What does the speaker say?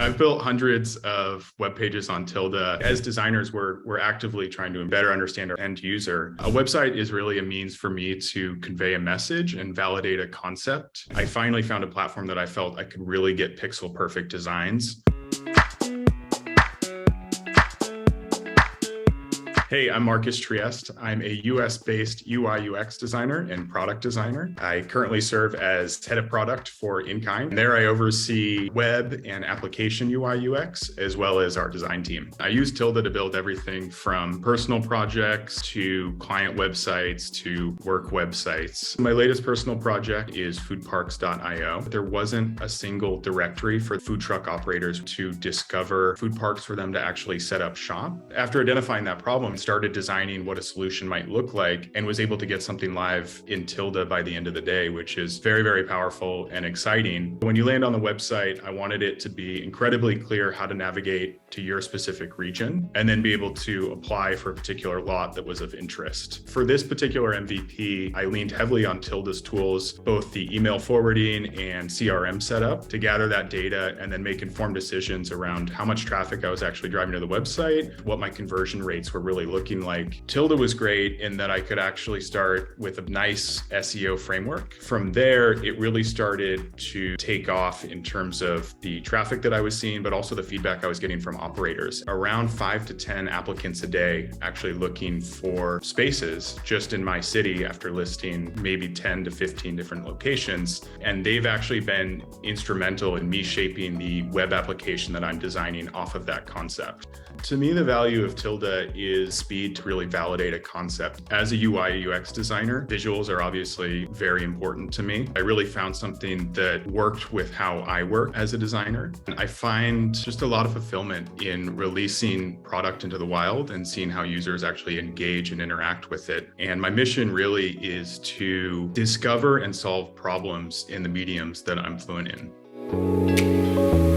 I've built hundreds of web pages on Tilda. As designers, we're actively trying to better understand our end user. A website is really a means for me to convey a message and validate a concept. I finally found a platform that I felt I could really get pixel perfect designs. Hey, I'm Marcus Triest. I'm a US-based UI UX designer and product designer. I currently serve as head of product for inKind. There I oversee web and application UI UX, as well as our design team. I use Tilda to build everything from personal projects to client websites to work websites. My latest personal project is Foodparks.io. There wasn't a single directory for food truck operators to discover food parks for them to actually set up shop. After identifying that problem, started designing what a solution might look like and was able to get something live in Tilda by the end of the day, which is very, very powerful and exciting. When you land on the website, I wanted it to be incredibly clear how to navigate to your specific region and then be able to apply for a particular lot that was of interest. For this particular MVP, I leaned heavily on Tilda's tools, both the email forwarding and CRM setup, to gather that data and then make informed decisions around how much traffic I was actually driving to the website, what my conversion rates were really looking like. Tilda was great in that I could actually start with a nice SEO framework. From there, it really started to take off in terms of the traffic that I was seeing, but also the feedback I was getting from operators. Around 5 to 10 applicants a day actually looking for spaces just in my city after listing maybe 10 to 15 different locations. And they've actually been instrumental in me shaping the web application that I'm designing off of that concept. To me, the value of Tilda is speed to really validate a concept. As a UI UX designer, visuals are obviously very important to me. I really found something that worked with how I work as a designer. And I find just a lot of fulfillment in releasing product into the wild and seeing how users actually engage and interact with it. And my mission really is to discover and solve problems in the mediums that I'm fluent in.